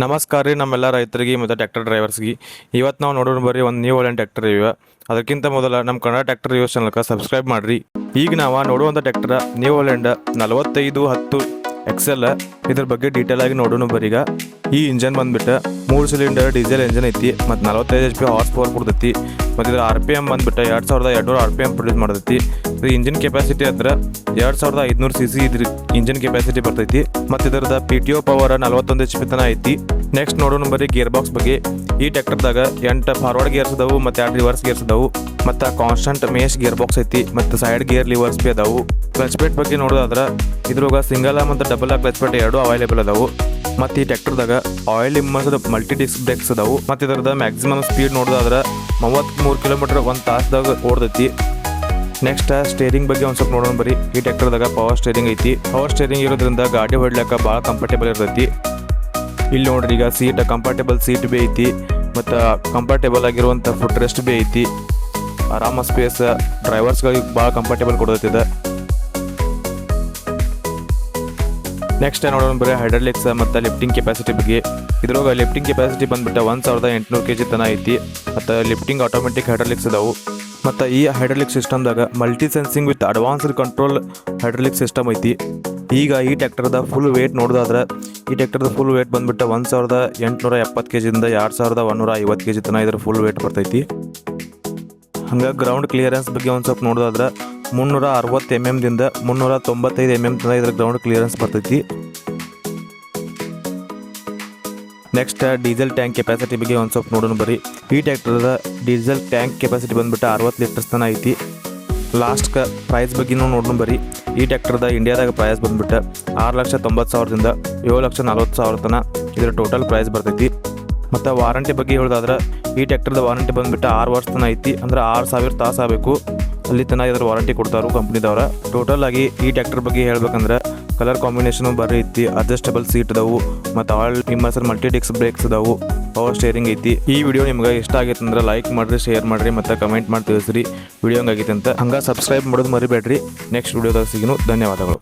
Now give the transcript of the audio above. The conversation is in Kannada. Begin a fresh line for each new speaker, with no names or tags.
ನಮಸ್ಕಾರ ರೀ ನಮ್ಮೆಲ್ಲ ರೈತರಿಗೆ ಮತ್ತು ಟ್ರ್ಯಾಕ್ಟರ್ ಡ್ರೈವರ್ಸ್ಗೆ. ಇವತ್ತು ನಾವು ನೋಡೋಣ ಬರ್ರಿ ಒಂದು ನ್ಯೂ ಹೊಲ್ಯಾಂಡ್ ಟ್ರ್ಯಾಕ್ಟರ್ ರಿವ್ಯೂ. ಅದಕ್ಕಿಂತ ಮೊದಲ ನಮ್ಮ ಕನ್ನಡ ಟ್ರ್ಯಾಕ್ಟರ್ ರಿವ್ಯೂಸ್ ಚಾನಲ್ಗೆ ಸಬ್ಸ್ಕ್ರೈಬ್ ಮಾಡಿರಿ. ಈಗ ನಾವು ನೋಡುವಂಥ ಟ್ರ್ಯಾಕ್ಟರ್ ನ್ಯೂ ಹೊಲ್ಯಾಂಡ್ 4510 XL. ಇದ್ರ ಬಗ್ಗೆ ಡೀಟೇಲ್ ಆಗಿ ನೋಡೋಣ ಬರ್ರಿ. ಈ ಇಂಜನ್ ಬಂದ್ಬಿಟ್ಟು 3 ಸಿಲಿಂಡರ್ ಡೀಸೆಲ್ ಇಂಜನ್ ಐತಿ ಮತ್ತು 45 HP ಹಾರ್ಸ್ ಪವರ್ ಕೊಡ್ತೈತಿ. ಮತ್ತು ಇದರ RPM ಬಂದ್ಬಿಟ್ಟು 2200 RPM ಪ್ರೊಡ್ಯೂಸ್ ಮಾಡ್ತೈತಿ. ಇದು ಇಂಜಿನ್ ಕೆಪಾಸಿಟಿ ಅಂದ್ರೆ 2500 cc ಇದ್ರ ಇಂಜಿನ್ ಕೆಪಾಸಿಟಿ ಬರ್ತೈತಿ. ಮತ್ತು ಇದರದ PTO ಪವರ್ 41 HP ತನ ಐತಿ. ನೆಕ್ಸ್ಟ್ ನೋಡೋಣ ಬರ್ರಿ ಗೇರ್ ಬಾಕ್ಸ್ ಬಗ್ಗೆ. ಈ ಟ್ರ್ಯಾಕ್ಟರ್ದಾಗ 8 ಫಾರ್ವರ್ಡ್ ಗೇರ್ಸ್ ಅದಾವು ಮತ್ತು 2 ರಿವರ್ಸ್ ಗೇರ್ಸ್ ಅದಾವು. ಮತ್ತು ಕಾನ್ಸ್ಟಂಟ್ ಮೇಶ್ ಗೇರ್ ಬಾಕ್ಸ್ ಐತಿ ಮತ್ತು ಸೈಡ್ ಗೇರ್ ಲಿವರ್ಸ್ ಬಿ ಅದಾವು. ಕ್ಲಚ್ ಪ್ಲೇಟ್ ಬಗ್ಗೆ ನೋಡೋದಾದ್ರೆ ಇದ್ರಾಗ ಸಿಂಗಲ್ ಮತ್ತು ಡಬಲ್ ಕ್ಲಚ್ ಪ್ಲೇಟ್ ಎರಡು ಅವೈಲೇಬಲ್ ಅದಾವು. ಮತ್ತು ಈ ಟ್ರ್ಯಾಕ್ಟರ್ದಾಗ oil immersed multi disc brakes ಅದಾವು. ಮತ್ತು ಇದರದ ಮ್ಯಾಕ್ಸಿಮಮ್ ಸ್ಪೀಡ್ ನೋಡೋದಾದ್ರೆ 33 km 1 ತಾಸದಾಗ ಓಡ್ತೈತಿ. ನೆಕ್ಸ್ಟ್ ಸ್ಟೇರಿಂಗ್ ಬಗ್ಗೆ ಒಂದು ಸ್ವಲ್ಪ ನೋಡೋಣ ಬರ್ರಿ. ಈ ಟ್ರ್ಯಾಕ್ಟರ್ದಾಗ ಪವರ್ ಸ್ಟೇರಿಂಗ್ ಐತಿ. ಪವರ್ ಸ್ಟೇರಿಂಗ್ ಇರೋದ್ರಿಂದ ಗಾಡಿ ಹೊಡ್ಲಿಕ್ಕೆ ಭಾಳ ಕಂಫರ್ಟೇಬಲ್ ಇರ್ತೈತಿ. ಇಲ್ಲಿ ನೋಡ್ರಿ ಈಗ ಸೀಟ್ ಕಂಫರ್ಟೇಬಲ್ ಸೀಟ್ ಬಿ ಐತಿ ಮತ್ತು ಕಂಫರ್ಟೇಬಲ್ ಆಗಿರುವಂಥ ಫುಟ್ ರೆಸ್ಟ್ ಬಿ ಐತಿ. ಆರಾಮ ಸ್ಪೇಸ್ ಡ್ರೈವರ್ಸ್ಗಳಿಗೆ ಭಾಳ ಕಂಫರ್ಟೇಬಲ್ ಕೊಡೋತಿದೆ. ನೆಕ್ಸ್ಟ್ ನೋಡೋಣ ಬರೀ ಹೈಡ್ರಾಲಿಕ್ಸ್ ಮತ್ತು ಲಿಫ್ಟಿಂಗ್ ಕೆಪಾಸಿಟಿ ಬಗ್ಗೆ. ಇದ್ರಾಗ ಲಿಫ್ಟಿಂಗ್ ಕೆಪಾಸಿಟಿ ಬಂದ್ಬಿಟ್ಟು 1800 kg ತನ ಐತಿ. ಮತ್ತು ಲಿಫ್ಟಿಂಗ್ ಆಟೋಮೆಟಿಕ್ ಹೈಡ್ರಾಲಿಕ್ಸ್ ಅದಾವು. ಮತ್ತು ಈ ಹೈಡ್ರಾಲಿಕ್ ಸಿಸ್ಟಮ್ದಾಗ multi sensing with advanced control hydraulic system ಐತಿ. ಈಗ ಈ ಟ್ರ್ಯಾಕ್ಟರ್ದ ಫುಲ್ ವೇಟ್ ನೋಡೋದಾದ್ರೆ ಈ ಟ್ರ್ಯಾಕ್ಟರ್ದ ಫುಲ್ ವೇಟ್ ಬಂದ್ಬಿಟ್ಟು 1870 kgದಿಂದ 2150 kg ತನ ಇದ್ರ ಫುಲ್ ವೇಟ್ ಬರ್ತೈತಿ. ಹಂಗೆ ಗ್ರೌಂಡ್ ಕ್ಲಿಯರೆನ್ಸ್ ಬಗ್ಗೆ ಒಂದು ಸ್ವಲ್ಪ ನೋಡೋದಾದ್ರೆ 360 mm ದಿಂದ 395 mm ತನ ಇದ್ರ ಗ್ರೌಂಡ್ ಕ್ಲಿಯರೆನ್ಸ್ ಬರ್ತೈತಿ. ನೆಕ್ಸ್ಟ್ ಡೀಸೆಲ್ ಟ್ಯಾಂಕ್ ಕೆಪಾಸಿಟಿ ಬಗ್ಗೆ ಒಂದು ಸ್ವಲ್ಪ ನೋಡೋಣ ಬರ್ರಿ. ಈ ಟ್ರ್ಯಾಕ್ಟರ್ದ ಡೀಸೆಲ್ ಟ್ಯಾಂಕ್ ಕೆಪಾಸಿಟಿ ಬಂದ್ಬಿಟ್ಟು 60 ಲೀಟರ್ಸ್ ತನ ಐತಿ. ಲಾಸ್ಟ್ ಪ್ರೈಸ್ ಬಗ್ಗೆನೂ ನೋಡೋಣ ಬರ್ರಿ. ಈ ಟ್ರ್ಯಾಕ್ಟರ್ದ ಇಂಡಿಯಾದಾಗ ಪ್ರೈಸ್ ಬಂದ್ಬಿಟ್ಟು 6,90,000ದಿಂದ 7,40,000 ತನ ಇದರ ಟೋಟಲ್ ಪ್ರೈಸ್ ಬರ್ತೈತಿ. ಮತ್ತು ವಾರಂಟಿ ಬಗ್ಗೆ ಹೇಳೋದಾದ್ರೆ ಈ ಟ್ರ್ಯಾಕ್ಟರ್ದ ವಾರಂಟಿ ಬಂದ್ಬಿಟ್ಟು 6 ವರ್ಷ ತನ ಐತಿ. ಅಂದ್ರೆ 6000 ತಾಸು ಆಗಬೇಕು ಅಲ್ಲಿ ತನ ಇದರ ವಾರಂಟಿ ಕೊಡ್ತಾರು ಕಂಪ್ನಿದವ್ರ. ಟೋಟಲ್ ಆಗಿ ಈ ಟ್ರ್ಯಾಕ್ಟರ್ ಬಗ್ಗೆ ಹೇಳ್ಬೇಕಂದ್ರೆ ಕಲರ್ ಕಾಂಬಿನೇಷನು ಬರ್ರಿ ಐತಿ. ಅಡ್ಜಸ್ಟಬಲ್ ಸೀಟ್ ಅದಾವು ಮತ್ತು ಆಯಿಲ್ ಇಮ್ಮರ್ಸರ್ ಮಲ್ಟಿ ಡಿಸ್ಕ್ ಬ್ರೇಕ್ಸ್ ಅದಾವು. ಪವರ್ ಸ್ಟೇರಿಂಗ್ ಐತಿ. ಈ ವಿಡಿಯೋ ನಿಮ್ಗೆ ಇಷ್ಟ ಆಗೈತೆ ಅಂದ್ರೆ ಲೈಕ್ ಮಾಡಿರಿ, ಶೇರ್ ಮಾಡಿರಿ ಮತ್ತು ಕಮೆಂಟ್ ಮಾಡಿ ತಿಳಿಸ್ರಿ ವಿಡಿಯೋ ಹಂಗಾಗೈತೆ ಅಂತ. ಹಂಗೆ ಸಬ್ಸ್ಕ್ರೈಬ್ ಮಾಡೋದು ಮರಿಬೇಡ್ರಿ. ನೆಕ್ಸ್ಟ್ ವಿಡಿಯೋದಾಗ ಸಿಗೋಣ. ಧನ್ಯವಾದಗಳು.